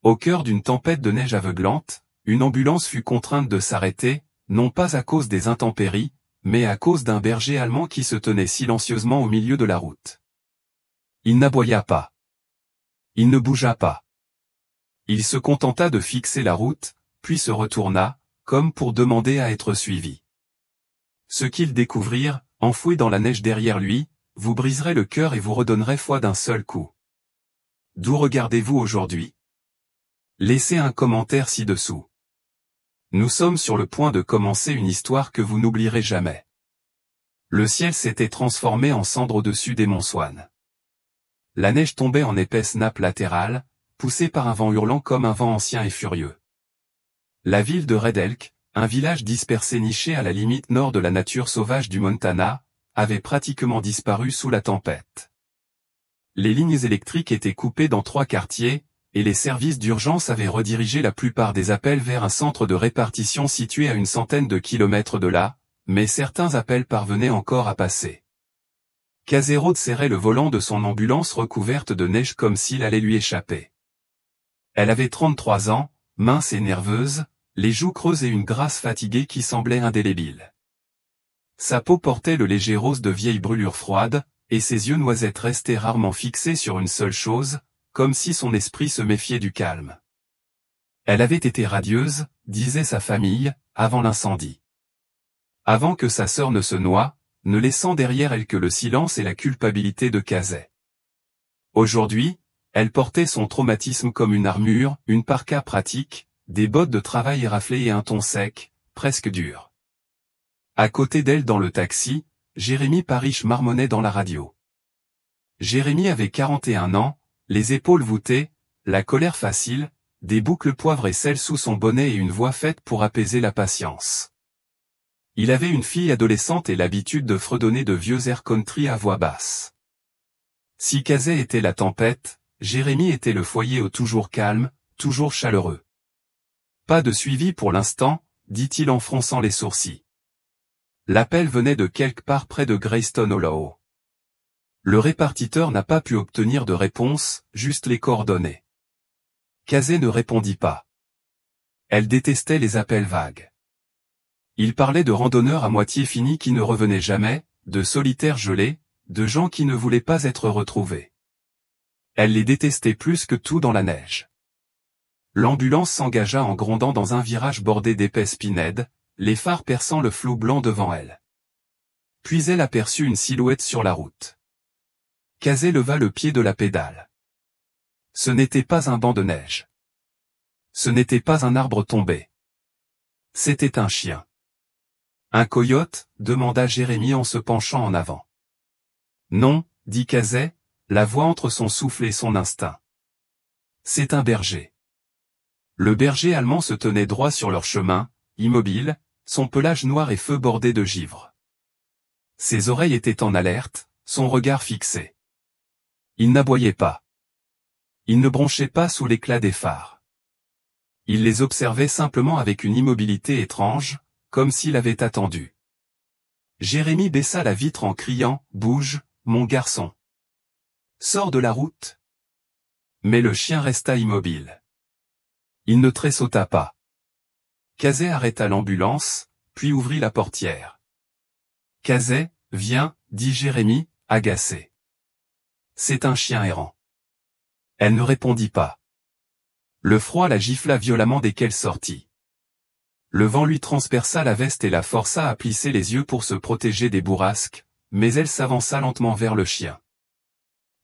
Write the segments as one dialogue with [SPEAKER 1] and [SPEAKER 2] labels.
[SPEAKER 1] Au cœur d'une tempête de neige aveuglante, une ambulance fut contrainte de s'arrêter, non pas à cause des intempéries, mais à cause d'un berger allemand qui se tenait silencieusement au milieu de la route. Il n'aboya pas. Il ne bougea pas. Il se contenta de fixer la route, puis se retourna, comme pour demander à être suivi. Ce qu'ils découvrirent, enfoui dans la neige derrière lui, vous briserait le cœur et vous redonnerait foi d'un seul coup. D'où regardez-vous aujourd'hui? Laissez un commentaire ci-dessous. Nous sommes sur le point de commencer une histoire que vous n'oublierez jamais. Le ciel s'était transformé en cendre au-dessus des monts Swan. La neige tombait en épaisse nappe latérale, poussée par un vent hurlant comme un vent ancien et furieux. La ville de Red Elk, un village dispersé niché à la limite nord de la nature sauvage du Montana, avait pratiquement disparu sous la tempête. Les lignes électriques étaient coupées dans 3 quartiers, et les services d'urgence avaient redirigé la plupart des appels vers un centre de répartition situé à une centaine de kilomètres de là, mais certains appels parvenaient encore à passer. Casey serrait le volant de son ambulance recouverte de neige comme s'il allait lui échapper. Elle avait 33 ans, mince et nerveuse, les joues creuses et une grâce fatiguée qui semblait indélébile. Sa peau portait le léger rose de vieille brûlure froide, et ses yeux noisettes restaient rarement fixés sur une seule chose, comme si son esprit se méfiait du calme. Elle avait été radieuse, disait sa famille, avant l'incendie. Avant que sa sœur ne se noie, ne laissant derrière elle que le silence et la culpabilité de Casey. Aujourd'hui, elle portait son traumatisme comme une armure, une parka pratique, des bottes de travail éraflées et un ton sec, presque dur. À côté d'elle dans le taxi, Jérémy Parrish marmonnait dans la radio. Jérémy avait 41 ans, les épaules voûtées, la colère facile, des boucles poivre et sel sous son bonnet et une voix faite pour apaiser la patience. Il avait une fille adolescente et l'habitude de fredonner de vieux airs country à voix basse. Si Casey était la tempête, Jérémy était le foyer au toujours calme, toujours chaleureux. Pas de suivi pour l'instant, dit-il en fronçant les sourcils. L'appel venait de quelque part près de Greystone Hollow. Le répartiteur n'a pas pu obtenir de réponse, juste les coordonnées. Casey ne répondit pas. Elle détestait les appels vagues. Il parlait de randonneurs à moitié finis qui ne revenaient jamais, de solitaires gelés, de gens qui ne voulaient pas être retrouvés. Elle les détestait plus que tout dans la neige. L'ambulance s'engagea en grondant dans un virage bordé d'épaisses pinèdes, les phares perçant le flou blanc devant elle. Puis elle aperçut une silhouette sur la route. Casey leva le pied de la pédale. Ce n'était pas un banc de neige. Ce n'était pas un arbre tombé. C'était un chien. Un coyote, demanda Jérémy en se penchant en avant. Non, dit Casey, la voix entre son souffle et son instinct. C'est un berger. Le berger allemand se tenait droit sur leur chemin, immobile, son pelage noir et feu bordé de givre. Ses oreilles étaient en alerte, son regard fixé. Il n'aboyait pas. Il ne bronchait pas sous l'éclat des phares. Il les observait simplement avec une immobilité étrange, comme s'il avait attendu. Jérémy baissa la vitre en criant « Bouge, mon garçon. Sors de la route !» Mais le chien resta immobile. Il ne tressauta pas. Casey arrêta l'ambulance, puis ouvrit la portière. « Casey, viens, dit Jérémy, agacé. C'est un chien errant. » Elle ne répondit pas. Le froid la gifla violemment dès qu'elle sortit. Le vent lui transperça la veste et la força à plisser les yeux pour se protéger des bourrasques, mais elle s'avança lentement vers le chien.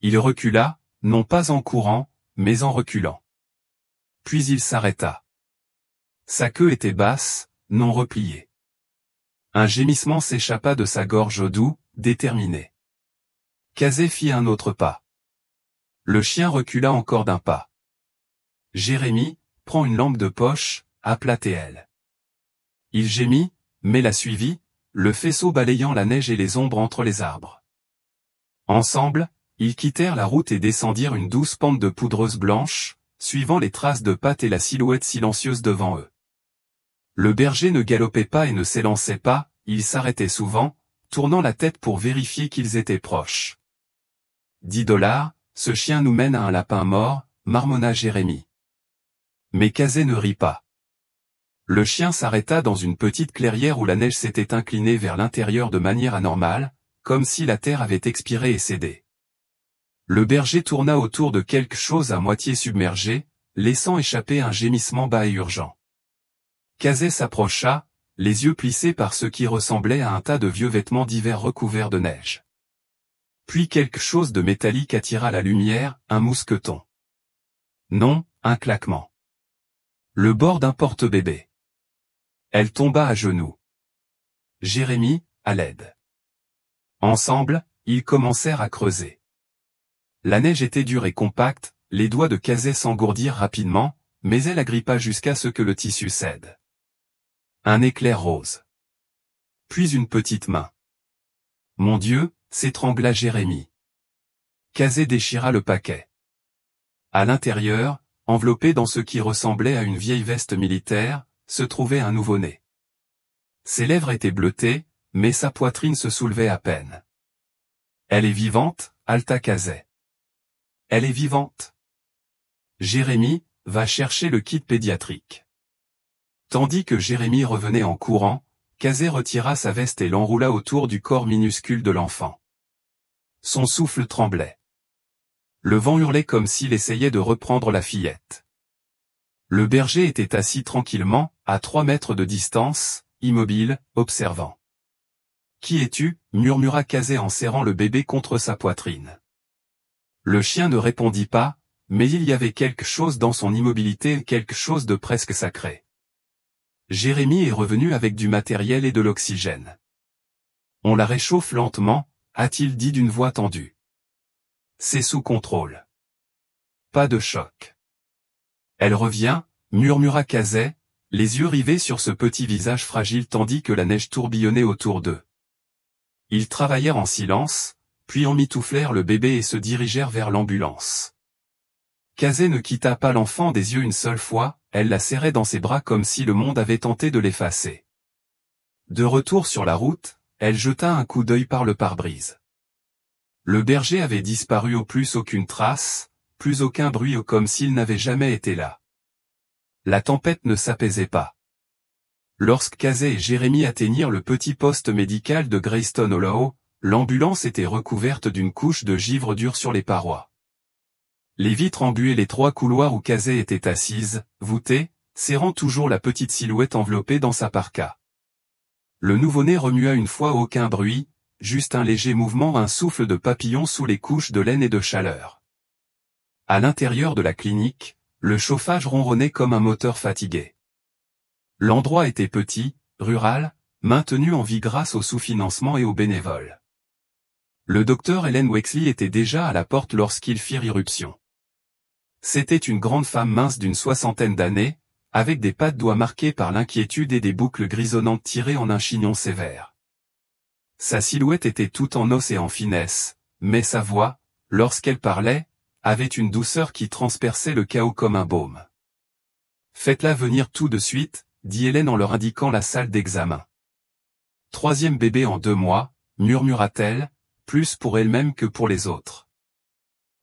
[SPEAKER 1] Il recula, non pas en courant, mais en reculant. Puis il s'arrêta. Sa queue était basse, non repliée. Un gémissement s'échappa de sa gorge doux, déterminé. Casey fit un autre pas. Le chien recula encore d'un pas. Jérémy, prends une lampe de poche, appela T.L. Il gémit, mais la suivit, le faisceau balayant la neige et les ombres entre les arbres. Ensemble, ils quittèrent la route et descendirent une douce pente de poudreuse blanche, suivant les traces de pattes et la silhouette silencieuse devant eux. Le berger ne galopait pas et ne s'élançait pas, il s'arrêtait souvent, tournant la tête pour vérifier qu'ils étaient proches. 10 $, ce chien nous mène à un lapin mort, marmonna Jérémy. Mais Kazé ne rit pas. Le chien s'arrêta dans une petite clairière où la neige s'était inclinée vers l'intérieur de manière anormale, comme si la terre avait expiré et cédé. Le berger tourna autour de quelque chose à moitié submergé, laissant échapper un gémissement bas et urgent. Kazé s'approcha, les yeux plissés par ce qui ressemblait à un tas de vieux vêtements d'hiver recouverts de neige. Puis quelque chose de métallique attira la lumière, un mousqueton. Non, un claquement. Le bord d'un porte-bébé. Elle tomba à genoux. Jérémie, à l'aide. Ensemble, ils commencèrent à creuser. La neige était dure et compacte, les doigts de Kazé s'engourdirent rapidement, mais elle agrippa jusqu'à ce que le tissu cède. Un éclair rose. Puis une petite main. Mon Dieu, s'étrangla Jérémie. Kazé déchira le paquet. À l'intérieur, enveloppé dans ce qui ressemblait à une vieille veste militaire, se trouvait un nouveau-né. Ses lèvres étaient bleutées, mais sa poitrine se soulevait à peine. Elle est vivante, haleta Kazé. Elle est vivante. Jérémie, va chercher le kit pédiatrique. Tandis que Jérémie revenait en courant, Kazé retira sa veste et l'enroula autour du corps minuscule de l'enfant. Son souffle tremblait. Le vent hurlait comme s'il essayait de reprendre la fillette. Le berger était assis tranquillement, à 3 mètres de distance, immobile, observant. « Qui es-tu » murmura Kazé en serrant le bébé contre sa poitrine. Le chien ne répondit pas, mais il y avait quelque chose dans son immobilité, quelque chose de presque sacré. Jérémie est revenu avec du matériel et de l'oxygène. « On la réchauffe lentement » a-t-il dit d'une voix tendue. « C'est sous contrôle. Pas de choc. » Elle revient, murmura Kazé, les yeux rivés sur ce petit visage fragile tandis que la neige tourbillonnait autour d'eux. Ils travaillèrent en silence, puis emmitouflèrent le bébé et se dirigèrent vers l'ambulance. Kazé ne quitta pas l'enfant des yeux une seule fois, elle la serrait dans ses bras comme si le monde avait tenté de l'effacer. De retour sur la route, elle jeta un coup d'œil par le pare-brise. Le berger avait disparu, au plus aucune trace, plus aucun bruit, comme s'il n'avait jamais été là. La tempête ne s'apaisait pas. Lorsque Kazé et Jérémie atteignirent le petit poste médical de Greystone Hollow, l'ambulance était recouverte d'une couche de givre dur sur les parois. Les vitres embuaient les 3 couloirs où Kazé était assise, voûtée, serrant toujours la petite silhouette enveloppée dans sa parka. Le nouveau-né remua une fois, aucun bruit, juste un léger mouvement, un souffle de papillon sous les couches de laine et de chaleur. À l'intérieur de la clinique, le chauffage ronronnait comme un moteur fatigué. L'endroit était petit, rural, maintenu en vie grâce au sous-financement et aux bénévoles. Le docteur Helen Wexley était déjà à la porte lorsqu'ils firent irruption. C'était une grande femme mince d'une 60aine d'années, avec des pattes doigts marquées par l'inquiétude et des boucles grisonnantes tirées en un chignon sévère. Sa silhouette était toute en os et en finesse, mais sa voix, lorsqu'elle parlait, avait une douceur qui transperçait le chaos comme un baume. « Faites-la venir tout de suite » dit Hélène en leur indiquant la salle d'examen. « 3e bébé en 2 mois, murmura-t-elle, plus pour elle-même que pour les autres.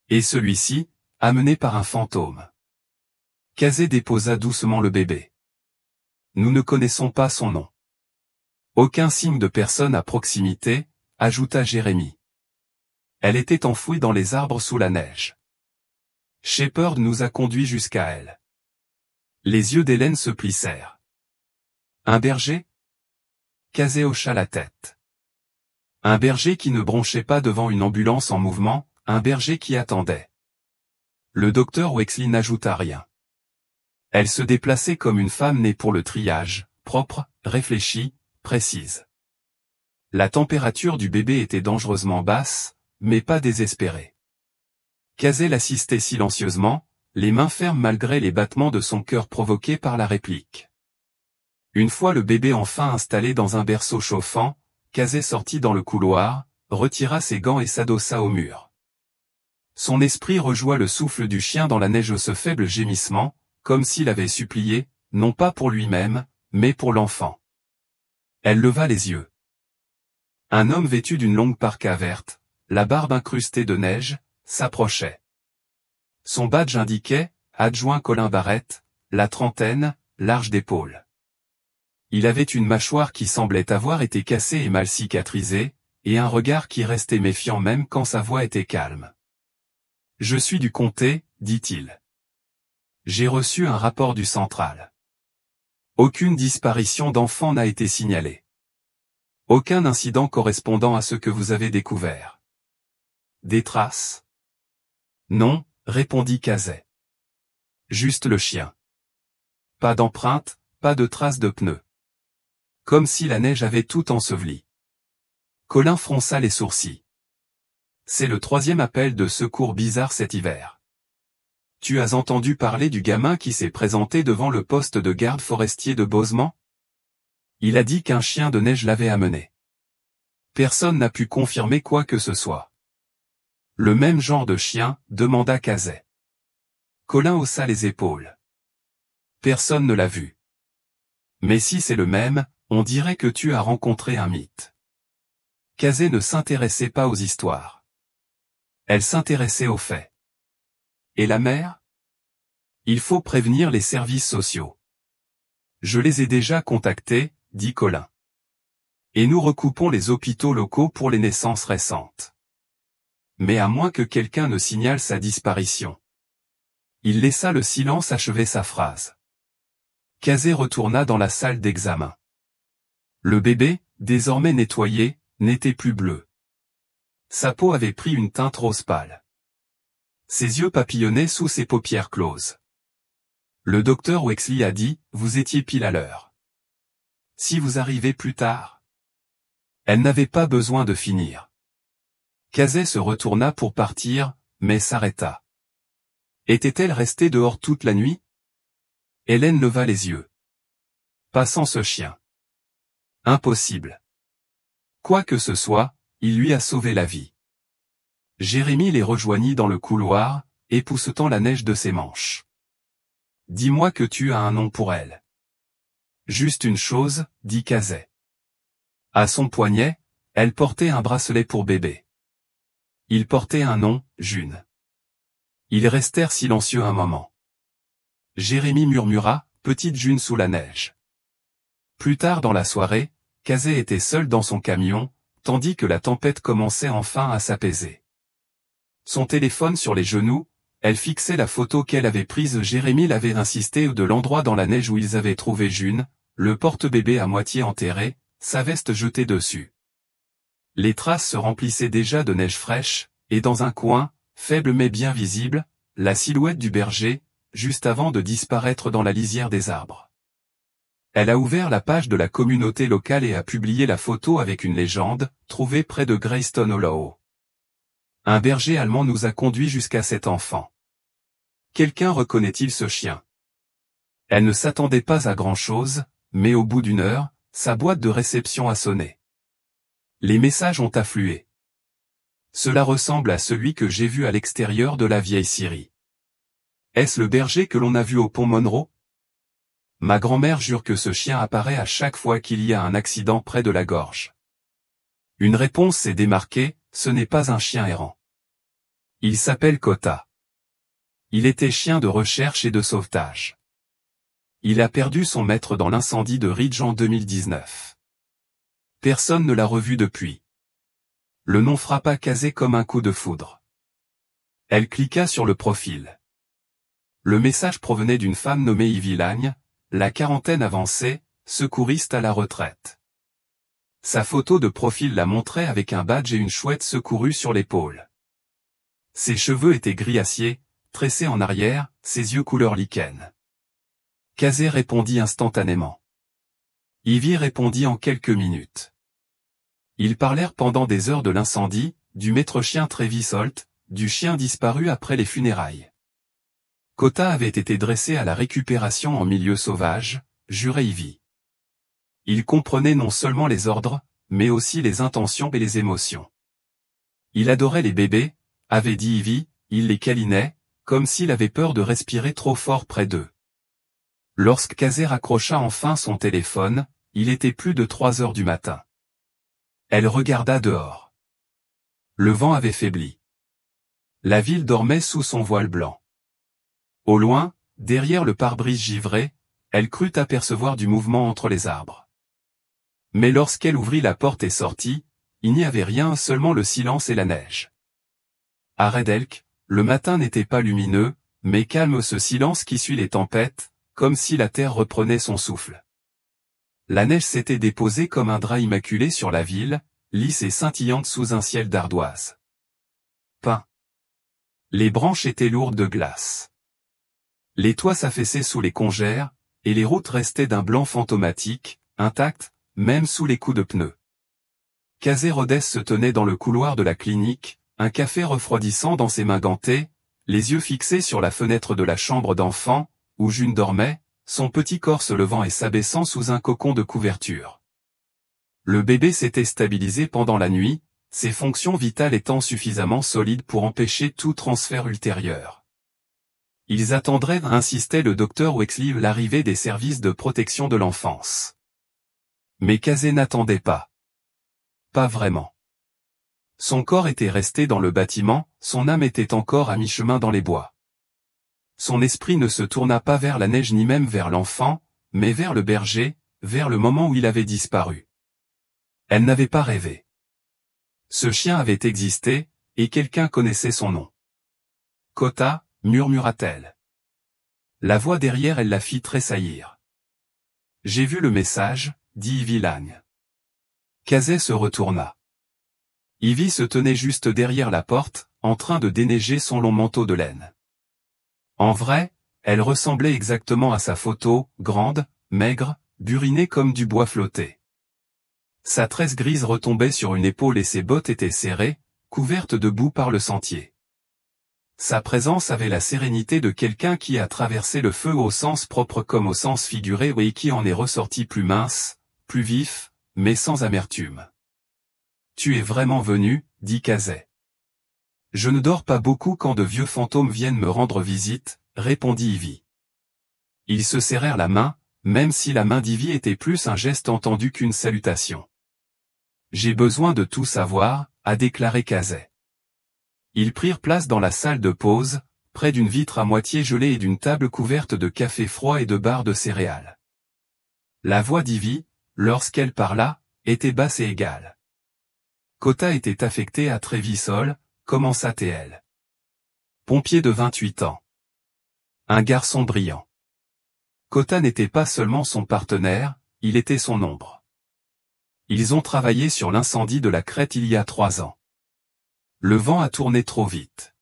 [SPEAKER 1] Et celui-ci, amené par un fantôme. Kazé déposa doucement le bébé. Nous ne connaissons pas son nom. Aucun signe de personne à proximité, ajouta Jérémie. Elle était enfouie dans les arbres sous la neige. Shepherd nous a conduits jusqu'à elle. Les yeux d'Hélène se plissèrent. Un berger? Kazé hocha la tête. Un berger qui ne bronchait pas devant une ambulance en mouvement, un berger qui attendait. Le docteur Wexley n'ajouta rien. Elle se déplaçait comme une femme née pour le triage, propre, réfléchie, précise. La température du bébé était dangereusement basse, mais pas désespérée. Kazé l'assistait silencieusement, les mains fermes malgré les battements de son cœur provoqués par la réplique. Une fois le bébé enfin installé dans un berceau chauffant, Kazé sortit dans le couloir, retira ses gants et s'adossa au mur. Son esprit rejoint le souffle du chien dans la neige, ce faible gémissement, comme s'il avait supplié, non pas pour lui-même, mais pour l'enfant. Elle leva les yeux. Un homme vêtu d'une longue parka verte, la barbe incrustée de neige, s'approchait. Son badge indiquait « Adjoint Colin Barrett », la trentaine, large d'épaule. Il avait une mâchoire qui semblait avoir été cassée et mal cicatrisée, et un regard qui restait méfiant même quand sa voix était calme. « Je suis du comté, dit-il. J'ai reçu un rapport du central. Aucune disparition d'enfant n'a été signalée. Aucun incident correspondant à ce que vous avez découvert. Des traces? Non, répondit Cazet. Juste le chien. Pas d'empreinte, pas de traces de pneus. Comme si la neige avait tout enseveli. Colin fronça les sourcils. C'est le 3e appel de secours bizarre cet hiver. Tu as entendu parler du gamin qui s'est présenté devant le poste de garde forestier de Bosemans? Il a dit qu'un chien de neige l'avait amené. Personne n'a pu confirmer quoi que ce soit. Le même genre de chien, demanda Cazet. Colin haussa les épaules. Personne ne l'a vu. Mais si c'est le même, on dirait que tu as rencontré un mythe. Cazet ne s'intéressait pas aux histoires. Elle s'intéressait aux faits. Et la mère? Il faut prévenir les services sociaux. Je les ai déjà contactés, dit Colin. Et nous recoupons les hôpitaux locaux pour les naissances récentes. Mais à moins que quelqu'un ne signale sa disparition. Il laissa le silence achever sa phrase. Cazet retourna dans la salle d'examen. Le bébé, désormais nettoyé, n'était plus bleu. Sa peau avait pris une teinte rose pâle. Ses yeux papillonnaient sous ses paupières closes. Le docteur Wexley a dit, vous étiez pile à l'heure. Si vous arrivez plus tard. Elle n'avait pas besoin de finir. Cazet se retourna pour partir, mais s'arrêta. Était-elle restée dehors toute la nuit? Hélène leva les yeux. Pas sans ce chien. Impossible. Quoi que ce soit, il lui a sauvé la vie. Jérémie les rejoignit dans le couloir, époussetant la neige de ses manches. Dis-moi que tu as un nom pour elle. Juste une chose, dit Cazet. À son poignet, elle portait un bracelet pour bébé. Il portait un nom, June. Ils restèrent silencieux un moment. Jérémie murmura, petite June sous la neige. Plus tard dans la soirée, Cazet était seul dans son camion, tandis que la tempête commençait enfin à s'apaiser. Son téléphone sur les genoux, elle fixait la photo qu'elle avait prise. Jérémie l'avait insisté de l'endroit dans la neige où ils avaient trouvé June, le porte-bébé à moitié enterré, sa veste jetée dessus. Les traces se remplissaient déjà de neige fraîche, et dans un coin, faible mais bien visible, la silhouette du berger, juste avant de disparaître dans la lisière des arbres. Elle a ouvert la page de la communauté locale et a publié la photo avec une légende, trouvée près de Greystone Hollow. Un berger allemand nous a conduits jusqu'à cet enfant. Quelqu'un reconnaît-il ce chien? Elle ne s'attendait pas à grand-chose, mais au bout d'une heure, sa boîte de réception a sonné. Les messages ont afflué. Cela ressemble à celui que j'ai vu à l'extérieur de la vieille Syrie. Est-ce le berger que l'on a vu au pont Monroe? Ma grand-mère jure que ce chien apparaît à chaque fois qu'il y a un accident près de la gorge. Une réponse s'est démarquée, ce n'est pas un chien errant. Il s'appelle Kota. Il était chien de recherche et de sauvetage. Il a perdu son maître dans l'incendie de Ridge en 2019. Personne ne l'a revu depuis. Le nom frappa Cazet comme un coup de foudre. Elle cliqua sur le profil. Le message provenait d'une femme nommée Ivy Lagne, la quarantaine avancée, secouriste à la retraite. Sa photo de profil la montrait avec un badge et une chouette secourue sur l'épaule. Ses cheveux étaient gris acier, tressés en arrière, ses yeux couleur lichen. Cazet répondit instantanément. Ivy répondit en quelques minutes. Ils parlèrent pendant des heures de l'incendie, du maître-chien Travis Holt, du chien disparu après les funérailles. Kota avait été dressé à la récupération en milieu sauvage, jurait Ivy. Il comprenait non seulement les ordres, mais aussi les intentions et les émotions. Il adorait les bébés, avait dit Ivy, il les câlinait, comme s'il avait peur de respirer trop fort près d'eux. Lorsque Cazet raccrocha enfin son téléphone, il était plus de 3 heures du matin. Elle regarda dehors. Le vent avait faibli. La ville dormait sous son voile blanc. Au loin, derrière le pare-brise givré, elle crut apercevoir du mouvement entre les arbres. Mais lorsqu'elle ouvrit la porte et sortit, il n'y avait rien, seulement le silence et la neige. À Red Elk, le matin n'était pas lumineux, mais calme, ce silence qui suit les tempêtes, comme si la terre reprenait son souffle. La neige s'était déposée comme un drap immaculé sur la ville, lisse et scintillante sous un ciel d'ardoise peint. Les branches étaient lourdes de glace. Les toits s'affaissaient sous les congères, et les routes restaient d'un blanc fantomatique, intactes, même sous les coups de pneus. Casey Rhodes se tenait dans le couloir de la clinique, un café refroidissant dans ses mains gantées, les yeux fixés sur la fenêtre de la chambre d'enfant, où June dormait, son petit corps se levant et s'abaissant sous un cocon de couverture. Le bébé s'était stabilisé pendant la nuit, ses fonctions vitales étant suffisamment solides pour empêcher tout transfert ultérieur. Ils attendraient, insistait le docteur Wexley, l'arrivée des services de protection de l'enfance. Mais Casey n'attendait pas. Pas vraiment. Son corps était resté dans le bâtiment, son âme était encore à mi-chemin dans les bois. Son esprit ne se tourna pas vers la neige ni même vers l'enfant, mais vers le berger, vers le moment où il avait disparu. Elle n'avait pas rêvé. Ce chien avait existé, et quelqu'un connaissait son nom. Kota, murmura-t-elle. La voix derrière elle la fit tressaillir. J'ai vu le message, dit Ivy Lang. Casey se retourna. Ivy se tenait juste derrière la porte, en train de déneiger son long manteau de laine. En vrai, elle ressemblait exactement à sa photo, grande, maigre, burinée comme du bois flotté. Sa tresse grise retombait sur une épaule et ses bottes étaient serrées, couvertes de boue par le sentier. Sa présence avait la sérénité de quelqu'un qui a traversé le feu au sens propre comme au sens figuré et qui en est ressorti plus mince, plus vif, mais sans amertume. Tu es vraiment venu, dit Casey. Je ne dors pas beaucoup quand de vieux fantômes viennent me rendre visite, répondit Ivy. Ils se serrèrent la main, même si la main d'Ivy était plus un geste entendu qu'une salutation. J'ai besoin de tout savoir, a déclaré Casey. Ils prirent place dans la salle de pause, près d'une vitre à moitié gelée et d'une table couverte de café froid et de barres de céréales. La voix d'Ivy, lorsqu'elle parla, était basse et égale. Kota était affecté à Trevisol, commença-t-elle. Pompier de 28 ans. Un garçon brillant. Kota n'était pas seulement son partenaire, il était son ombre. Ils ont travaillé sur l'incendie de la crête il y a 3 ans. Le vent a tourné trop vite.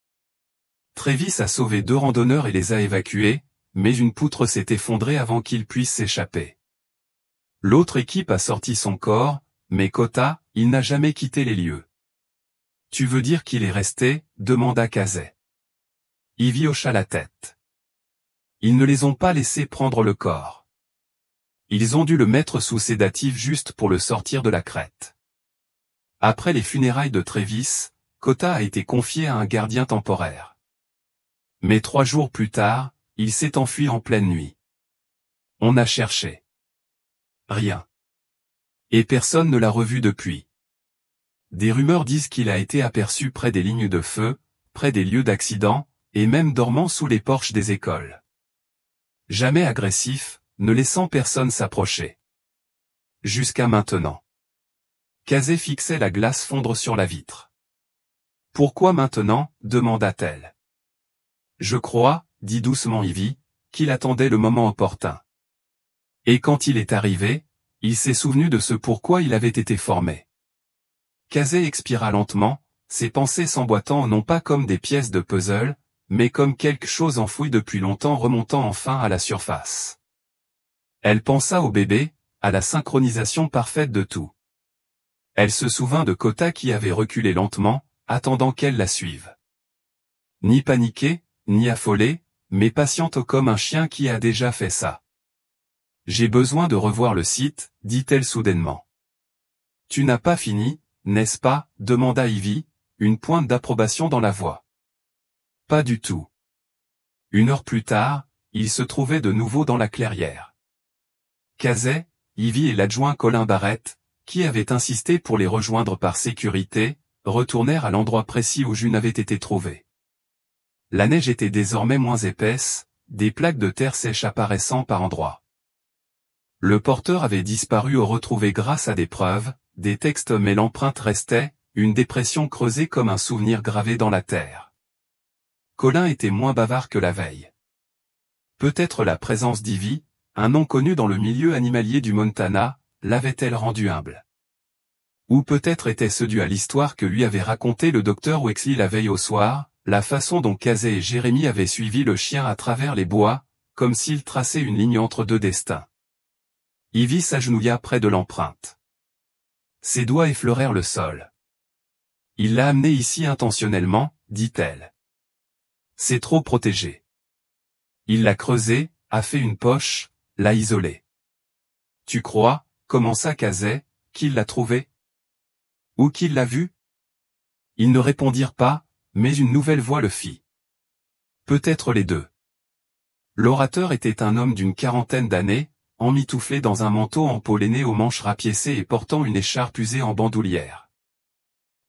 [SPEAKER 1] Travis a sauvé 2 randonneurs et les a évacués, mais une poutre s'est effondrée avant qu'ils puissent s'échapper. L'autre équipe a sorti son corps, mais Kota, il n'a jamais quitté les lieux. Tu veux dire qu'il est resté, demanda Casey. Ivy hocha la tête. Ils ne les ont pas laissés prendre le corps. Ils ont dû le mettre sous sédatif juste pour le sortir de la crête. Après les funérailles de Travis, Kota a été confié à un gardien temporaire. Mais 3 jours plus tard, il s'est enfui en pleine nuit. On a cherché. Rien. Et personne ne l'a revu depuis. Des rumeurs disent qu'il a été aperçu près des lignes de feu, près des lieux d'accident, et même dormant sous les porches des écoles. Jamais agressif, ne laissant personne s'approcher. Jusqu'à maintenant. Casey fixait la glace fondre sur la vitre. Pourquoi maintenant, demanda-t-elle. Je crois, dit doucement Ivy, qu'il attendait le moment opportun. Et quand il est arrivé, il s'est souvenu de ce pourquoi il avait été formé. Casey expira lentement, ses pensées s'emboîtant non pas comme des pièces de puzzle, mais comme quelque chose enfoui depuis longtemps remontant enfin à la surface. Elle pensa au bébé, à la synchronisation parfaite de tout. Elle se souvint de Kota qui avait reculé lentement, attendant qu'elle la suive. Ni paniquée, ni affolée, mais patiente comme un chien qui a déjà fait ça. J'ai besoin de revoir le site, dit-elle soudainement. Tu n'as pas fini, n'est-ce pas, demanda Ivy, une pointe d'approbation dans la voix. Pas du tout. 1 heure plus tard, il se trouvait de nouveau dans la clairière. Casey, Ivy et l'adjoint Colin Barrett, qui avait insisté pour les rejoindre par sécurité, retournèrent à l'endroit précis où June avait été trouvée. La neige était désormais moins épaisse, des plaques de terre sèche apparaissant par endroits. Le porteur avait disparu ou retrouvé grâce à des preuves, des textes mais l'empreinte restait, une dépression creusée comme un souvenir gravé dans la terre. Colin était moins bavard que la veille. Peut-être la présence d'Ivy, un nom connu dans le milieu animalier du Montana, l'avait-elle rendu humble. Ou peut-être était-ce dû à l'histoire que lui avait raconté le docteur Wexley la veille au soir, la façon dont Casey et Jérémie avaient suivi le chien à travers les bois, comme s'ils traçaient une ligne entre deux destins. Ivy s'agenouilla près de l'empreinte. Ses doigts effleurèrent le sol. « Il l'a amené ici intentionnellement, dit-elle. C'est trop protégé. Il l'a creusé, a fait une poche, l'a isolé. Tu crois, commença Casey, qu'il l'a trouvé? Ou qu'il l'a vu? » Ils ne répondirent pas, mais une nouvelle voix le fit. Peut-être les deux. L'orateur était un homme d'une quarantaine d'années, emmitouflé dans un manteau en polléné aux manches rapiécées et portant une écharpe usée en bandoulière.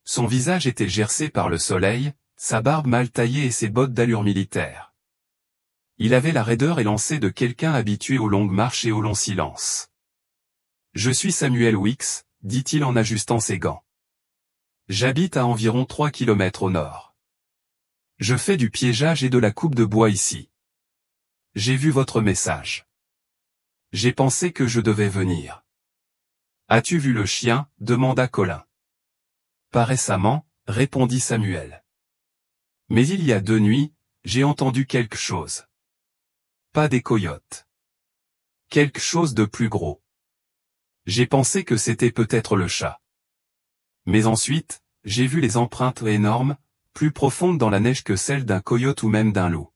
[SPEAKER 1] Son visage était gercé par le soleil, sa barbe mal taillée et ses bottes d'allure militaire. Il avait la raideur élancée de quelqu'un habitué aux longues marches et au long silence. « Je suis Samuel Weeks, dit-il en ajustant ses gants. J'habite à environ 3 kilomètres au nord. Je fais du piégeage et de la coupe de bois ici. J'ai vu votre message. J'ai pensé que je devais venir. As-tu vu le chien? Demanda Colin. Pas récemment, répondit Samuel. Mais il y a 2 nuits, j'ai entendu quelque chose. Pas des coyotes. Quelque chose de plus gros. J'ai pensé que c'était peut-être le chat. Mais ensuite, j'ai vu les empreintes énormes, plus profondes dans la neige que celles d'un coyote ou même d'un loup.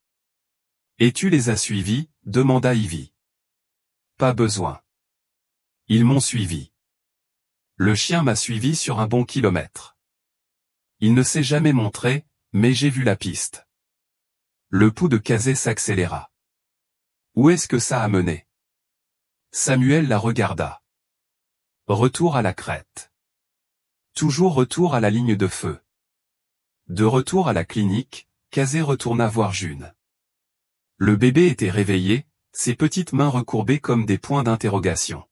[SPEAKER 1] Et tu les as suivis? Demanda Ivy. Pas besoin. Ils m'ont suivi. Le chien m'a suivi sur un bon kilomètre. Il ne s'est jamais montré, mais j'ai vu la piste. Le pouls de Casey s'accéléra. Où est-ce que ça a mené? Samuel la regarda. Retour à la crête. Toujours retour à la ligne de feu. De retour à la clinique, Casey retourna voir June. Le bébé était réveillé, ses petites mains recourbées comme des points d'interrogation.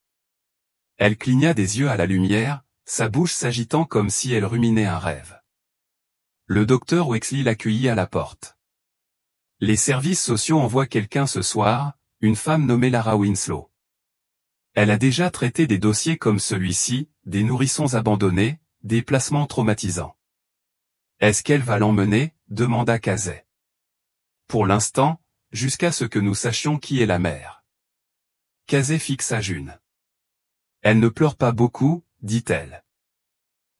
[SPEAKER 1] Elle cligna des yeux à la lumière, sa bouche s'agitant comme si elle ruminait un rêve. Le docteur Wexley l'accueillit à la porte. Les services sociaux envoient quelqu'un ce soir, une femme nommée Lara Winslow. Elle a déjà traité des dossiers comme celui-ci, des nourrissons abandonnés, des placements traumatisants. Est-ce qu'elle va l'emmener? Demanda Casey. Pour l'instant, jusqu'à ce que nous sachions qui est la mère. Casey fixa June. Elle ne pleure pas beaucoup, dit-elle.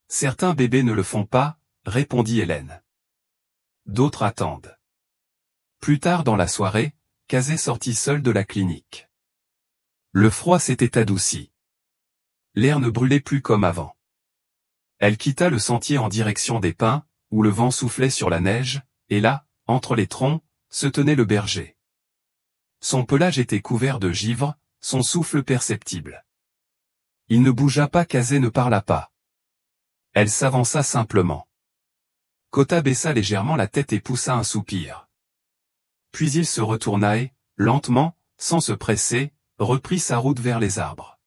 [SPEAKER 1] Certains bébés ne le font pas, répondit Hélène. D'autres attendent. Plus tard dans la soirée, Casey sortit seule de la clinique. Le froid s'était adouci. L'air ne brûlait plus comme avant. Elle quitta le sentier en direction des pins, où le vent soufflait sur la neige, et là, entre les troncs, se tenait le berger. Son pelage était couvert de givre, son souffle perceptible. Il ne bougea pas, Casey ne parla pas. Elle s'avança simplement. Kota baissa légèrement la tête et poussa un soupir. Puis il se retourna et, lentement, sans se presser, reprit sa route vers les arbres.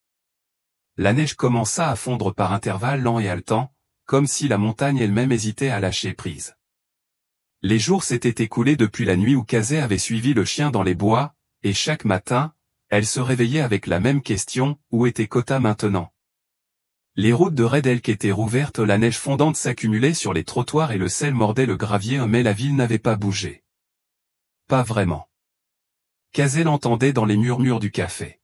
[SPEAKER 1] La neige commença à fondre par intervalles lents et haletants, comme si la montagne elle-même hésitait à lâcher prise. Les jours s'étaient écoulés depuis la nuit où Casey avait suivi le chien dans les bois, et chaque matin, elle se réveillait avec la même question, où était Kota maintenant? Les routes de Red Elk étaient rouvertes, la neige fondante s'accumulait sur les trottoirs et le sel mordait le gravier, mais la ville n'avait pas bougé. Pas vraiment. Casey l'entendait dans les murmures du café.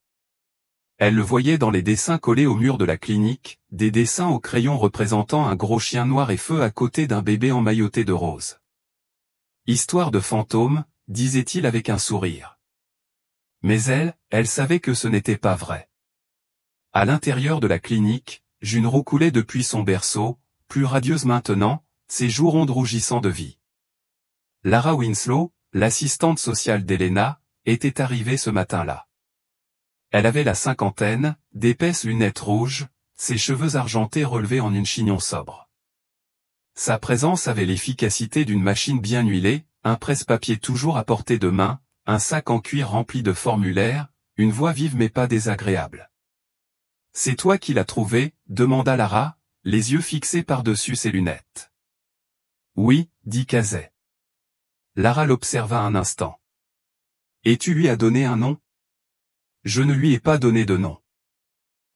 [SPEAKER 1] Elle le voyait dans les dessins collés au mur de la clinique, des dessins au crayon représentant un gros chien noir et feu à côté d'un bébé emmailloté de rose. Histoire de fantôme, disait-il avec un sourire. Mais elle savait que ce n'était pas vrai. À l'intérieur de la clinique, June roucoulait depuis son berceau, plus radieuse maintenant, ses joues rondes rougissant de vie. Lara Winslow, l'assistante sociale d'Helena, était arrivée ce matin-là. Elle avait la cinquantaine, d'épaisses lunettes rouges, ses cheveux argentés relevés en une chignon sobre. Sa présence avait l'efficacité d'une machine bien huilée, un presse-papier toujours à portée de main, un sac en cuir rempli de formulaires, une voix vive mais pas désagréable. « C'est toi qui l'as trouvé ?» demanda Lara, les yeux fixés par-dessus ses lunettes. « Oui, » dit Kazay. Lara l'observa un instant. « Et tu lui as donné un nom ?»« Je ne lui ai pas donné de nom. »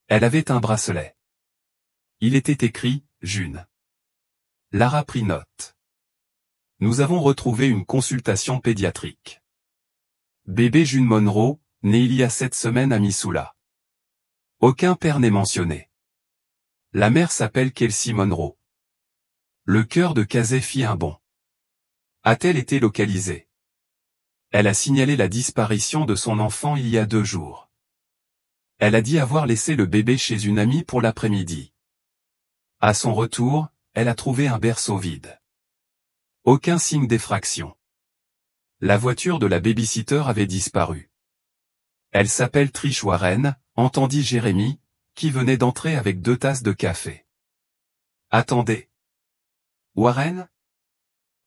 [SPEAKER 1] Elle avait un bracelet. Il était écrit « June ». Lara prit note. Nous avons retrouvé une consultation pédiatrique. Bébé June Monroe, né il y a 7 semaines à Missoula. Aucun père n'est mentionné. La mère s'appelle Kelsey Monroe. Le cœur de Kazay fit un bond. A-t-elle été localisée? Elle a signalé la disparition de son enfant il y a 2 jours. Elle a dit avoir laissé le bébé chez une amie pour l'après-midi. À son retour, elle a trouvé un berceau vide. Aucun signe d'effraction. La voiture de la babysitter avait disparu. Elle s'appelle Trish Warren, entendit Jérémy, qui venait d'entrer avec 2 tasses de café. Attendez. Warren?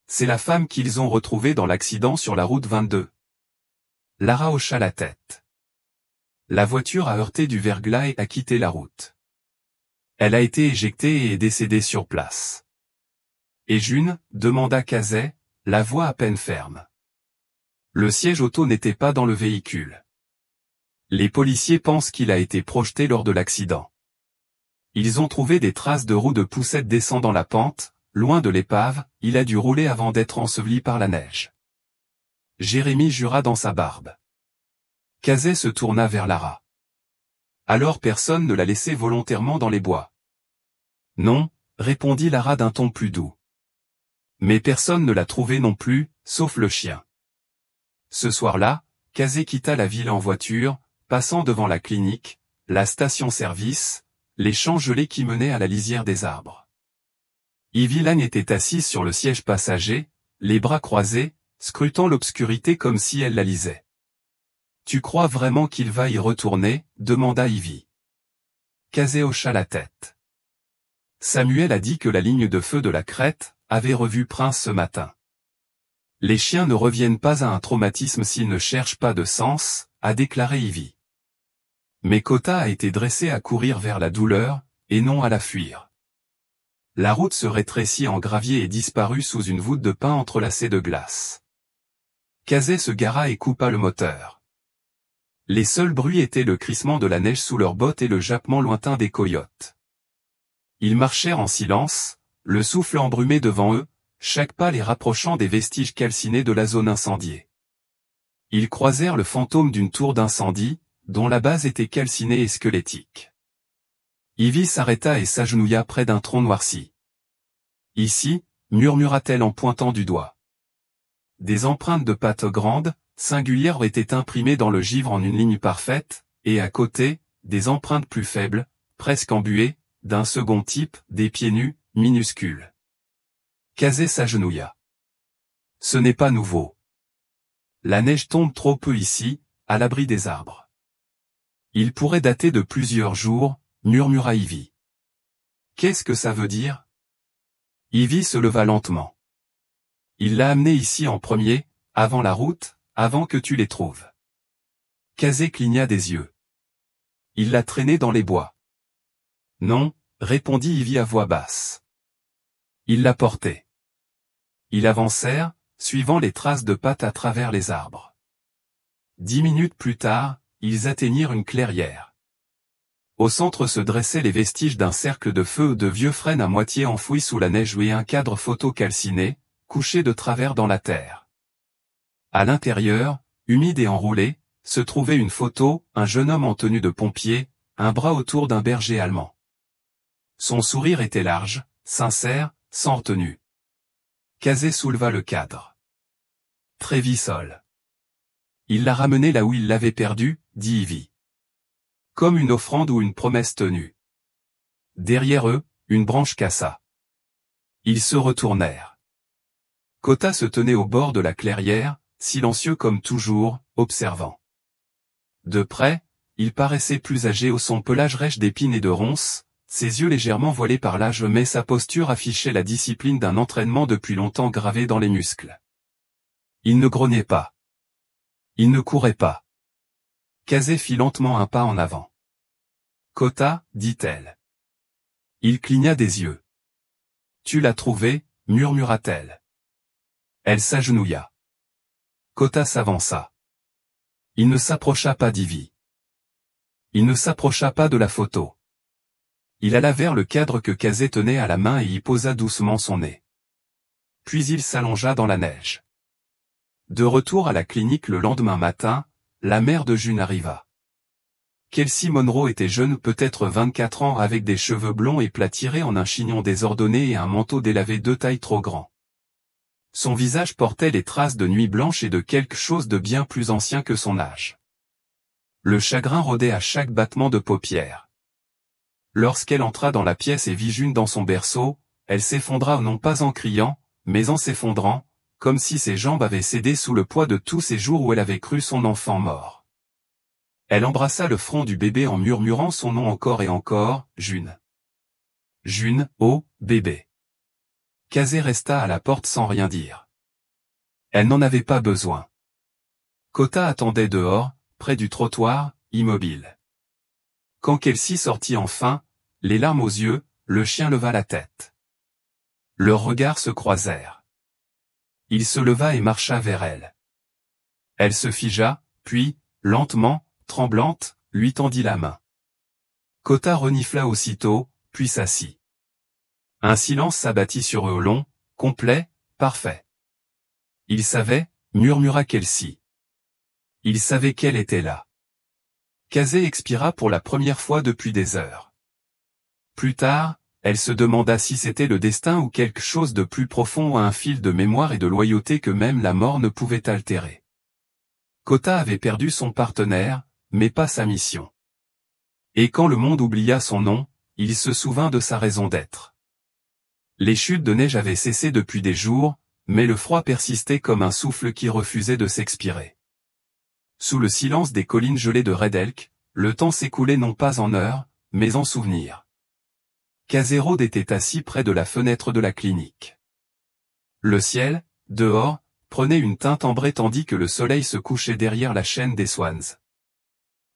[SPEAKER 1] C'est la femme qu'ils ont retrouvée dans l'accident sur la route 22. Lara hocha la tête. La voiture a heurté du verglas et a quitté la route. Elle a été éjectée et est décédée sur place. Et June? Demanda Kazay, la voix à peine ferme. Le siège auto n'était pas dans le véhicule. Les policiers pensent qu'il a été projeté lors de l'accident. Ils ont trouvé des traces de roues de poussette descendant la pente, loin de l'épave, il a dû rouler avant d'être enseveli par la neige. Jérémy jura dans sa barbe. Kazay se tourna vers Lara. Alors personne ne l'a laissé volontairement dans les bois. Non, répondit Lara d'un ton plus doux. Mais personne ne l'a trouvé non plus, sauf le chien. Ce soir-là, Kazay quitta la ville en voiture, passant devant la clinique, la station-service, les champs gelés qui menaient à la lisière des arbres. Ivy Lane était assise sur le siège passager, les bras croisés, scrutant l'obscurité comme si elle la lisait. « Tu crois vraiment qu'il va y retourner ?» demanda Ivy. Kazay hocha la tête. Samuel a dit que la ligne de feu de la crête avait revu Prince ce matin. Les chiens ne reviennent pas à un traumatisme s'ils ne cherchent pas de sens, a déclaré Ivy. Mais Kota a été dressé à courir vers la douleur, et non à la fuir. La route se rétrécit en gravier et disparut sous une voûte de pin entrelacée de glace. Kazay se gara et coupa le moteur. Les seuls bruits étaient le crissement de la neige sous leurs bottes et le jappement lointain des coyotes. Ils marchèrent en silence, le souffle embrumé devant eux, chaque pas les rapprochant des vestiges calcinés de la zone incendiée. Ils croisèrent le fantôme d'une tour d'incendie, dont la base était calcinée et squelettique. Ivy s'arrêta et s'agenouilla près d'un tronc noirci. « Ici » murmura-t-elle en pointant du doigt. Des empreintes de pattes grandes, singulières étaient imprimées dans le givre en une ligne parfaite, et à côté, des empreintes plus faibles, presque embuées, d'un second type, des pieds nus, minuscules. Kazay s'agenouilla. Ce n'est pas nouveau. La neige tombe trop peu ici, à l'abri des arbres. Il pourrait dater de plusieurs jours, murmura Ivy. Qu'est-ce que ça veut dire? Ivy se leva lentement. Il l'a amené ici en premier, avant la route, avant que tu les trouves. Kazay cligna des yeux. Il l'a traîné dans les bois. Non, répondit Ivy à voix basse. Il l'a porté. Ils avancèrent, suivant les traces de pattes à travers les arbres. 10 minutes plus tard, ils atteignirent une clairière. Au centre se dressaient les vestiges d'un cercle de feu de vieux frênes à moitié enfouis sous la neige et un cadre photo calciné, couché de travers dans la terre. À l'intérieur, humide et enroulé, se trouvait une photo, un jeune homme en tenue de pompier, un bras autour d'un berger allemand. Son sourire était large, sincère, sans retenue. Kazay souleva le cadre. Trévisol. Il l'a ramené là où il l'avait perdu, dit Ivy. Comme une offrande ou une promesse tenue. Derrière eux, une branche cassa. Ils se retournèrent. Kota se tenait au bord de la clairière, silencieux comme toujours, observant. De près, il paraissait plus âgé au son pelage rêche d'épines et de ronces, ses yeux légèrement voilés par l'âge mais sa posture affichait la discipline d'un entraînement depuis longtemps gravé dans les muscles. Il ne grognait pas. Il ne courait pas. Kazé fit lentement un pas en avant. Kota, dit-elle. Il cligna des yeux. Tu l'as trouvé, murmura-t-elle. Elle s'agenouilla. Kota s'avança. Il ne s'approcha pas d'Ivy. Il ne s'approcha pas de la photo. Il alla vers le cadre que Kazé tenait à la main et y posa doucement son nez. Puis il s'allongea dans la neige. De retour à la clinique le lendemain matin, la mère de June arriva. Kelsey Monroe était jeune, peut-être 24 ans, avec des cheveux blonds et plats tirés en un chignon désordonné et un manteau délavé de taille trop grand. Son visage portait les traces de nuit blanche et de quelque chose de bien plus ancien que son âge. Le chagrin rôdait à chaque battement de paupières. Lorsqu'elle entra dans la pièce et vit June dans son berceau, elle s'effondra non pas en criant, mais en s'effondrant, comme si ses jambes avaient cédé sous le poids de tous ces jours où elle avait cru son enfant mort. Elle embrassa le front du bébé en murmurant son nom encore et encore, June. June, oh, bébé. Kazé resta à la porte sans rien dire. Elle n'en avait pas besoin. Kota attendait dehors, près du trottoir, immobile. Quand Kelsey sortit enfin, les larmes aux yeux, le chien leva la tête. Leurs regards se croisèrent. Il se leva et marcha vers elle. Elle se figea, puis, lentement, tremblante, lui tendit la main. Kota renifla aussitôt, puis s'assit. Un silence s'abattit sur eux long, complet, parfait. Il savait, murmura Kelsey. Il savait qu'elle était là. Kazé expira pour la première fois depuis des heures. Plus tard, elle se demanda si c'était le destin ou quelque chose de plus profond ou un fil de mémoire et de loyauté que même la mort ne pouvait altérer. Kota avait perdu son partenaire, mais pas sa mission. Et quand le monde oublia son nom, il se souvint de sa raison d'être. Les chutes de neige avaient cessé depuis des jours, mais le froid persistait comme un souffle qui refusait de s'expirer. Sous le silence des collines gelées de Red Elk, le temps s'écoulait non pas en heures, mais en souvenirs. Kazé Rhodes était assis près de la fenêtre de la clinique. Le ciel, dehors, prenait une teinte ambrée tandis que le soleil se couchait derrière la chaîne des Swans.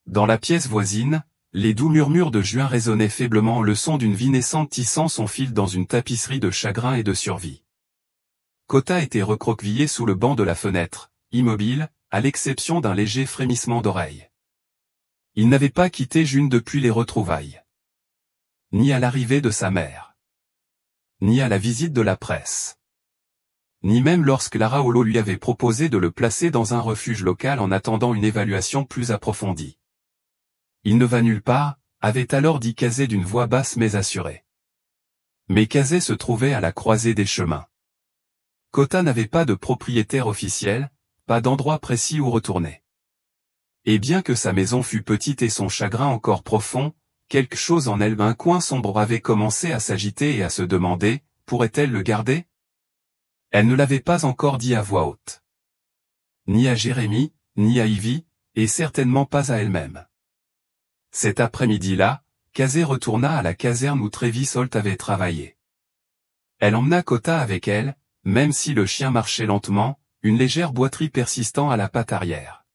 [SPEAKER 1] Dans la pièce voisine, les doux murmures de juin résonnaient faiblement, le son d'une vie naissante tissant son fil dans une tapisserie de chagrin et de survie. Kota était recroquevillé sous le banc de la fenêtre, immobile, à l'exception d'un léger frémissement d'oreille. Il n'avait pas quitté June depuis les retrouvailles. Ni à l'arrivée de sa mère. Ni à la visite de la presse. Ni même lorsque Lara Holo lui avait proposé de le placer dans un refuge local en attendant une évaluation plus approfondie. Il ne va nulle part, avait alors dit Kazé d'une voix basse mais assurée. Mais Kazé se trouvait à la croisée des chemins. Kota n'avait pas de propriétaire officiel, pas d'endroit précis où retourner. Et bien que sa maison fût petite et son chagrin encore profond, quelque chose en elle, un coin sombre, avait commencé à s'agiter et à se demander, pourrait-elle le garder? Elle ne l'avait pas encore dit à voix haute. Ni à Jérémie, ni à Ivy, et certainement pas à elle-même. Cet après-midi-là, Kazé retourna à la caserne où Travis Holt avait travaillé. Elle emmena Kota avec elle, même si le chien marchait lentement, une légère boiterie persistant à la patte arrière.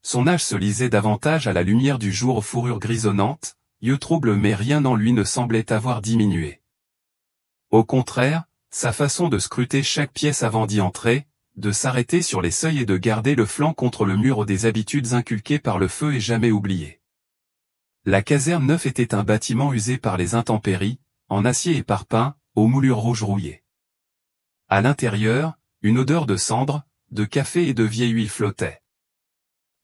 [SPEAKER 1] Son âge se lisait davantage à la lumière du jour aux fourrures grisonnantes, yeux troubles, mais rien en lui ne semblait avoir diminué. Au contraire, sa façon de scruter chaque pièce avant d'y entrer, de s'arrêter sur les seuils et de garder le flanc contre le mur, des habitudes inculquées par le feu et jamais oubliées. La caserne neuve était un bâtiment usé par les intempéries, en acier et parpaing, aux moulures rouges rouillées. À l'intérieur, une odeur de cendre, de café et de vieille huile flottait.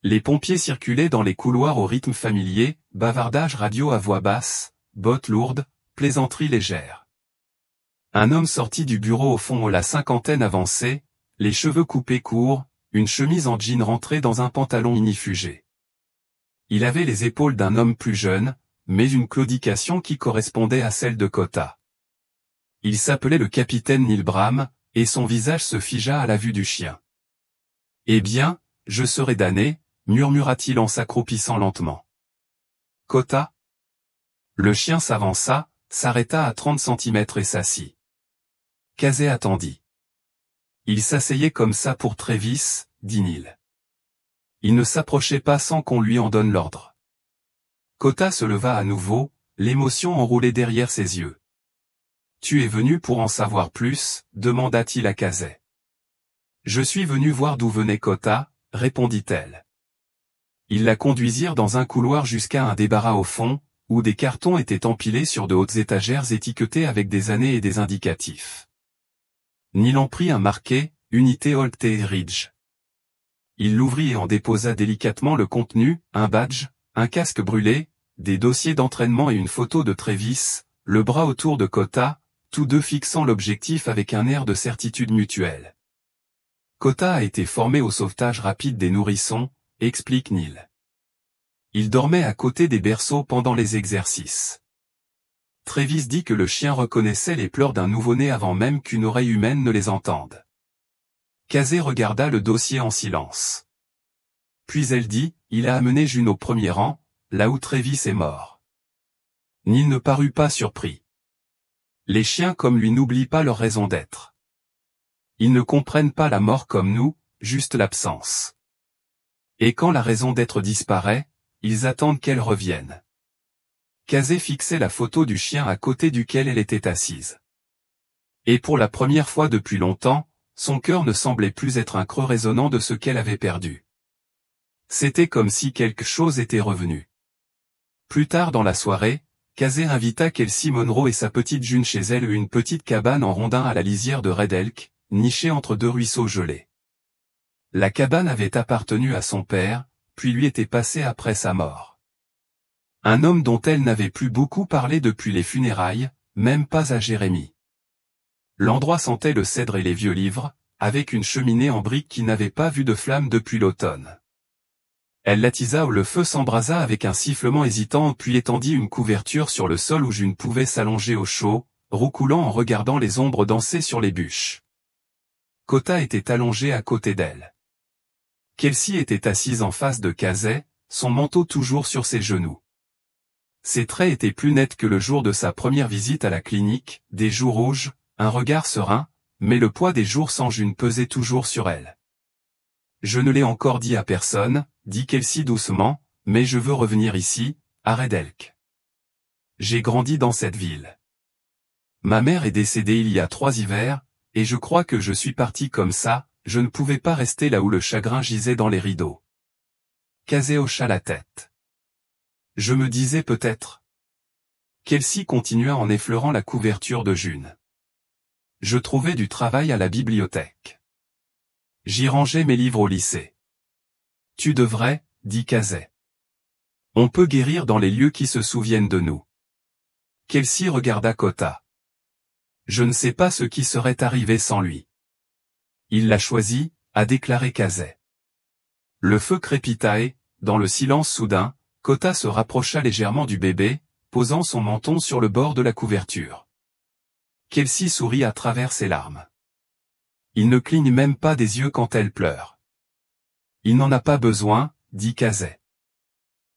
[SPEAKER 1] Les pompiers circulaient dans les couloirs au rythme familier, bavardage radio à voix basse, bottes lourdes, plaisanteries légères. Un homme sortit du bureau au fond, la cinquantaine avançait, les cheveux coupés courts, une chemise en jean rentrée dans un pantalon inifugé. Il avait les épaules d'un homme plus jeune, mais une claudication qui correspondait à celle de Kota. Il s'appelait le capitaine Neil Bram, et son visage se figea à la vue du chien. « Eh bien, je serai damné, » murmura-t-il en s'accroupissant lentement. « Kota ?» Le chien s'avança, s'arrêta à 30 centimètres et s'assit. Kazé attendit. « Il s'asseyait comme ça pour Travis, » dit Neil. Il ne s'approchait pas sans qu'on lui en donne l'ordre. Kota se leva à nouveau, l'émotion enroulée derrière ses yeux. « Tu es venu pour en savoir plus ?» demanda-t-il à Kazé. « Je suis venu voir d'où venait Kota » répondit-elle. Ils la conduisirent dans un couloir jusqu'à un débarras au fond, où des cartons étaient empilés sur de hautes étagères étiquetées avec des années et des indicatifs. Neil en prit un marqué, Unité Holt et Ridge. Il l'ouvrit et en déposa délicatement le contenu, un badge, un casque brûlé, des dossiers d'entraînement et une photo de Travis, le bras autour de Kota, tous deux fixant l'objectif avec un air de certitude mutuelle. Kota a été formé au sauvetage rapide des nourrissons, explique Neil. Il dormait à côté des berceaux pendant les exercices. Travis dit que le chien reconnaissait les pleurs d'un nouveau-né avant même qu'une oreille humaine ne les entende. Kazé regarda le dossier en silence. Puis elle dit, il a amené June au premier rang, là où Travis est mort. Neil ne parut pas surpris. Les chiens comme lui n'oublient pas leur raison d'être. Ils ne comprennent pas la mort comme nous, juste l'absence. Et quand la raison d'être disparaît, ils attendent qu'elle revienne. Kazé fixait la photo du chien à côté duquel elle était assise. Et pour la première fois depuis longtemps, son cœur ne semblait plus être un creux résonnant de ce qu'elle avait perdu. C'était comme si quelque chose était revenu. Plus tard dans la soirée, Kazé invita Kelsey Monroe et sa petite June chez elle, une petite cabane en rondin à la lisière de Red Elk, nichée entre deux ruisseaux gelés. La cabane avait appartenu à son père, puis lui était passée après sa mort. Un homme dont elle n'avait plus beaucoup parlé depuis les funérailles, même pas à Jérémie. L'endroit sentait le cèdre et les vieux livres, avec une cheminée en briques qui n'avait pas vu de flamme depuis l'automne. Elle l'attisa où le feu s'embrasa avec un sifflement hésitant puis étendit une couverture sur le sol où June pouvait s'allonger au chaud, roucoulant en regardant les ombres danser sur les bûches. Kota était allongé à côté d'elle. Kelsey était assise en face de Kazé, son manteau toujours sur ses genoux. Ses traits étaient plus nets que le jour de sa première visite à la clinique, des joues rouges, un regard serein, mais le poids des jours sans June pesait toujours sur elle. « Je ne l'ai encore dit à personne », dit Kelsey doucement, « mais je veux revenir ici, à Red Elk. J'ai grandi dans cette ville. Ma mère est décédée il y a 3 hivers, et je crois que je suis parti comme ça, je ne pouvais pas rester là où le chagrin gisait dans les rideaux. » Kazé hocha la tête. « Je me disais peut-être. » Kelsey continua en effleurant la couverture de June. « Je trouvais du travail à la bibliothèque. J'y rangeais mes livres au lycée. »« Tu devrais, » dit Kazé. « On peut guérir dans les lieux qui se souviennent de nous. » Kelsey regarda Kota. « Je ne sais pas ce qui serait arrivé sans lui. » Il l'a choisi, a déclaré Kazé. Le feu crépita et, dans le silence soudain, Kota se rapprocha légèrement du bébé, posant son menton sur le bord de la couverture. Kelsey sourit à travers ses larmes. Il ne cligne même pas des yeux quand elle pleure. Il n'en a pas besoin, dit Kazé.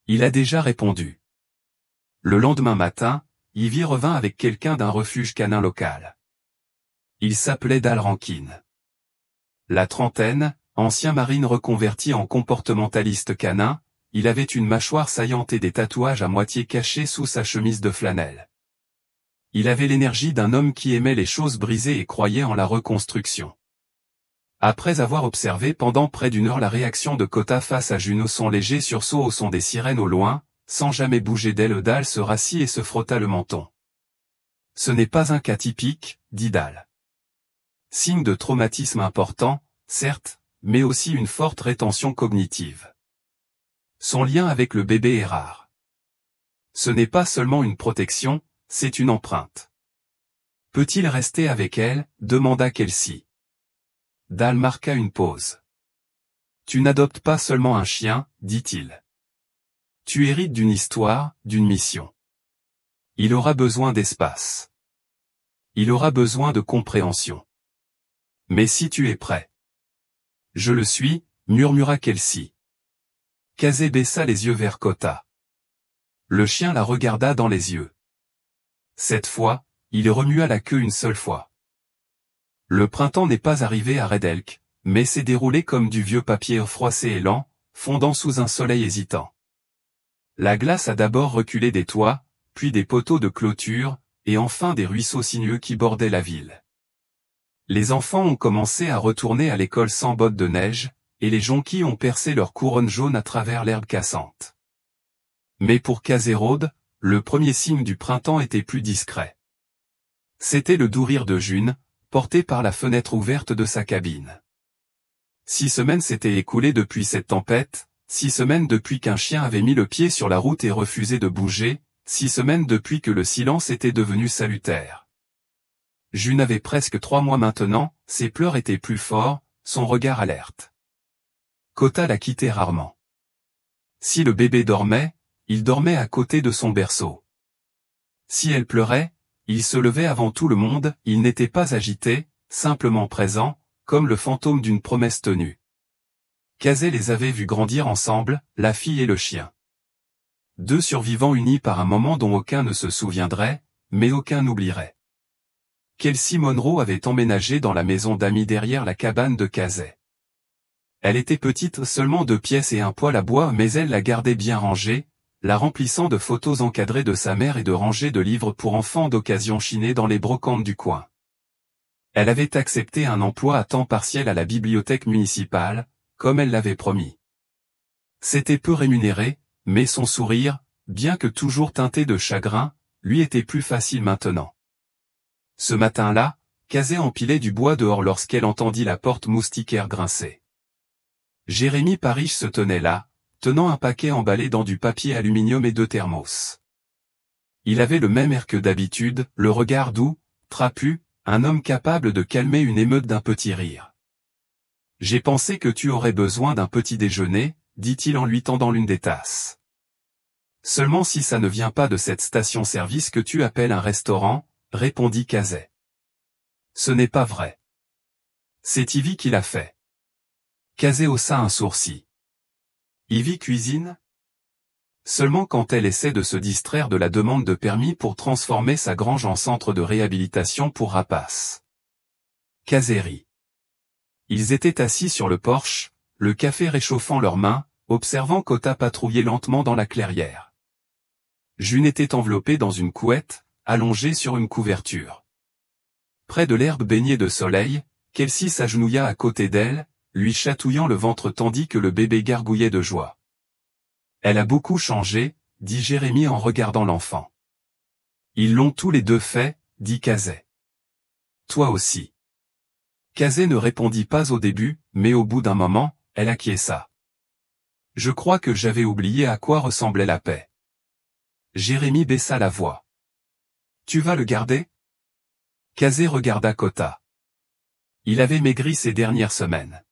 [SPEAKER 1] Il a déjà répondu. Le lendemain matin, Ivy revint avec quelqu'un d'un refuge canin local. Il s'appelait Dal Rankin. La trentaine, ancien marine reconverti en comportementaliste canin, il avait une mâchoire saillante et des tatouages à moitié cachés sous sa chemise de flanelle. Il avait l'énergie d'un homme qui aimait les choses brisées et croyait en la reconstruction. Après avoir observé pendant près d'1 heure la réaction de Kota face à Juno, son léger sursaut au son des sirènes au loin, sans jamais bouger d'elle, Dal se rassit et se frotta le menton. « Ce n'est pas un cas typique, » dit Dal. « Signe de traumatisme important, certes, mais aussi une forte rétention cognitive. Son lien avec le bébé est rare. Ce n'est pas seulement une protection, c'est une empreinte. » « Peut-il rester avec elle ?» demanda Kelsey. Dal marqua une pause. « Tu n'adoptes pas seulement un chien, dit-il. Tu hérites d'une histoire, d'une mission. Il aura besoin d'espace. Il aura besoin de compréhension. Mais si tu es prêt. »« Je le suis, » murmura Kelsey. Kazé baissa les yeux vers Kota. Le chien la regarda dans les yeux. Cette fois, il remua la queue une seule fois. Le printemps n'est pas arrivé à Red Elk, mais s'est déroulé comme du vieux papier froissé et lent, fondant sous un soleil hésitant. La glace a d'abord reculé des toits, puis des poteaux de clôture, et enfin des ruisseaux sinueux qui bordaient la ville. Les enfants ont commencé à retourner à l'école sans bottes de neige, et les jonquilles ont percé leur couronne jaune à travers l'herbe cassante. Mais pour Kazérode, le premier signe du printemps était plus discret. C'était le doux rire de June, porté par la fenêtre ouverte de sa cabine. 6 semaines s'étaient écoulées depuis cette tempête, 6 semaines depuis qu'un chien avait mis le pied sur la route et refusé de bouger, 6 semaines depuis que le silence était devenu salutaire. June avait presque 3 mois maintenant, ses pleurs étaient plus forts, son regard alerte. Kota la quittait rarement. Si le bébé dormait, il dormait à côté de son berceau. Si elle pleurait, il se levait avant tout le monde, il n'était pas agité, simplement présent, comme le fantôme d'une promesse tenue. Kazé les avait vus grandir ensemble, la fille et le chien. 2 survivants unis par un moment dont aucun ne se souviendrait, mais aucun n'oublierait. Kelsey Monroe avait emménagé dans la maison d'amis derrière la cabane de Kazé. Elle était petite, seulement 2 pièces et un poêle à bois, mais elle la gardait bien rangée, la remplissant de photos encadrées de sa mère et de rangées de livres pour enfants d'occasion chinés dans les brocantes du coin. Elle avait accepté un emploi à temps partiel à la bibliothèque municipale, comme elle l'avait promis. C'était peu rémunéré, mais son sourire, bien que toujours teinté de chagrin, lui était plus facile maintenant. Ce matin-là, Kazé empilait du bois dehors lorsqu'elle entendit la porte moustiquaire grincer. Jérémy Parish se tenait là, tenant un paquet emballé dans du papier aluminium et 2 thermos. Il avait le même air que d'habitude, le regard doux, trapu, un homme capable de calmer une émeute d'un petit rire. « J'ai pensé que tu aurais besoin d'un petit déjeuner, » dit-il en lui tendant l'une des tasses. « Seulement si ça ne vient pas de cette station-service que tu appelles un restaurant, » répondit Kazé. « Ce n'est pas vrai. C'est Ivy qui l'a fait. » Kazé haussa un sourcil. « Ivy cuisine ?» Seulement quand elle essaie de se distraire de la demande de permis pour transformer sa grange en centre de réhabilitation pour rapaces. Kazé rit. Ils étaient assis sur le porche, le café réchauffant leurs mains, observant Kota patrouiller lentement dans la clairière. June était enveloppée dans une couette, allongée sur une couverture. Près de l'herbe baignée de soleil, Kelsey s'agenouilla à côté d'elle, lui chatouillant le ventre tandis que le bébé gargouillait de joie. « Elle a beaucoup changé, » dit Jérémy en regardant l'enfant. « Ils l'ont tous les deux fait, » dit Kazé. « Toi aussi. » Kazé ne répondit pas au début, mais au bout d'un moment, elle acquiesça. « Je crois que j'avais oublié à quoi ressemblait la paix. » Jérémy baissa la voix. « Tu vas le garder ?» Kazé regarda Kota. Il avait maigri ces dernières semaines.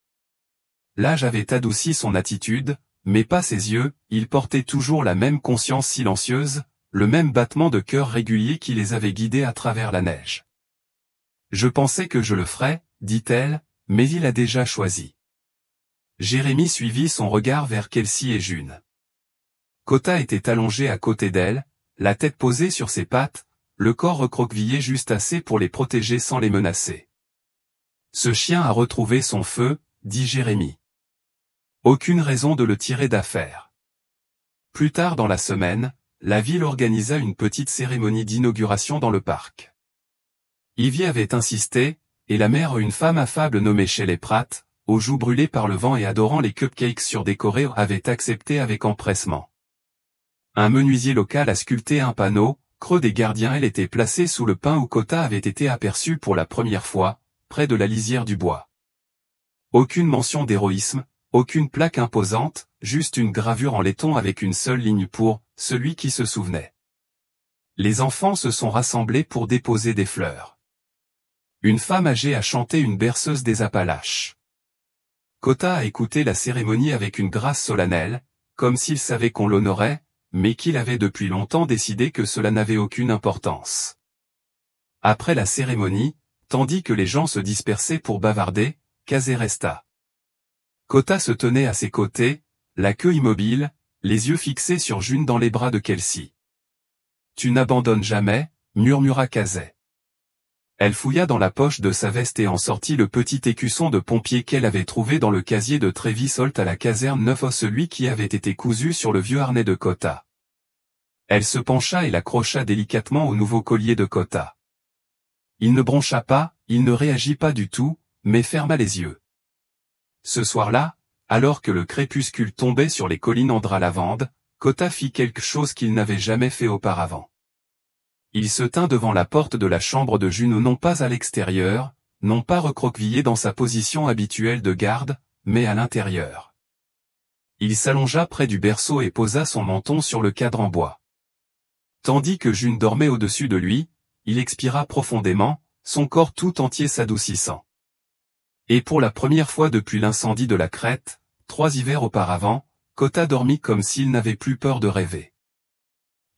[SPEAKER 1] L'âge avait adouci son attitude, mais pas ses yeux, il portait toujours la même conscience silencieuse, le même battement de cœur régulier qui les avait guidés à travers la neige. « Je pensais que je le ferais, » dit-elle, mais il a déjà choisi. Jérémy suivit son regard vers Kelsey et June. Kota était allongé à côté d'elle, la tête posée sur ses pattes, le corps recroquevillé juste assez pour les protéger sans les menacer. « Ce chien a retrouvé son feu, » dit Jérémy. Aucune raison de le tirer d'affaire. Plus tard dans la semaine, la ville organisa une petite cérémonie d'inauguration dans le parc. Ivy avait insisté, et la mère, une femme affable nommée Shelley Pratt, aux joues brûlées par le vent et adorant les cupcakes surdécorés, avait accepté avec empressement. Un menuisier local a sculpté un panneau, creux des gardiens. Elle était placée sous le pin où Kota avait été aperçu pour la première fois, près de la lisière du bois. Aucune mention d'héroïsme, aucune plaque imposante, juste une gravure en laiton avec une seule ligne pour « celui qui se souvenait ». Les enfants se sont rassemblés pour déposer des fleurs. Une femme âgée a chanté une berceuse des Appalaches. Kota a écouté la cérémonie avec une grâce solennelle, comme s'il savait qu'on l'honorait, mais qu'il avait depuis longtemps décidé que cela n'avait aucune importance. Après la cérémonie, tandis que les gens se dispersaient pour bavarder, Kazé resta. Kota se tenait à ses côtés, la queue immobile, les yeux fixés sur June dans les bras de Kelsey. « Tu n'abandonnes jamais » murmura Kazé. Elle fouilla dans la poche de sa veste et en sortit le petit écusson de pompier qu'elle avait trouvé dans le casier de Travis Holt à la caserne Neuf, celui qui avait été cousu sur le vieux harnais de Kota. Elle se pencha et l'accrocha délicatement au nouveau collier de Kota. Il ne broncha pas, il ne réagit pas du tout, mais ferma les yeux. Ce soir-là, alors que le crépuscule tombait sur les collines en drap lavande, Kota fit quelque chose qu'il n'avait jamais fait auparavant. Il se tint devant la porte de la chambre de Juno, non pas à l'extérieur, non pas recroquevillé dans sa position habituelle de garde, mais à l'intérieur. Il s'allongea près du berceau et posa son menton sur le cadre en bois. Tandis que June dormait au-dessus de lui, il expira profondément, son corps tout entier s'adoucissant. Et pour la première fois depuis l'incendie de la Crète, 3 hivers auparavant, Kota dormit comme s'il n'avait plus peur de rêver.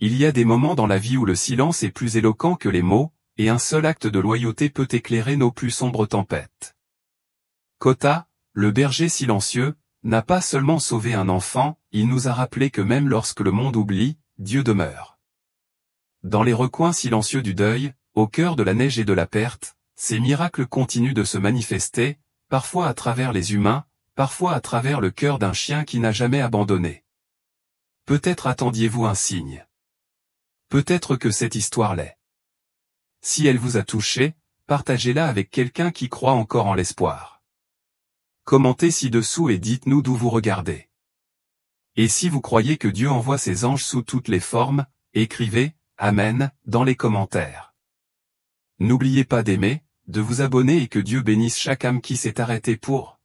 [SPEAKER 1] Il y a des moments dans la vie où le silence est plus éloquent que les mots, et un seul acte de loyauté peut éclairer nos plus sombres tempêtes. Kota, le berger silencieux, n'a pas seulement sauvé un enfant, il nous a rappelé que même lorsque le monde oublie, Dieu demeure. Dans les recoins silencieux du deuil, au cœur de la neige et de la perte, ces miracles continuent de se manifester, parfois à travers les humains, parfois à travers le cœur d'un chien qui n'a jamais abandonné. Peut-être attendiez-vous un signe. Peut-être que cette histoire l'est. Si elle vous a touché, partagez-la avec quelqu'un qui croit encore en l'espoir. Commentez ci-dessous et dites-nous d'où vous regardez. Et si vous croyez que Dieu envoie ses anges sous toutes les formes, écrivez « Amen » dans les commentaires. N'oubliez pas d'aimer, de vous abonner et que Dieu bénisse chaque âme qui s'est arrêtée pour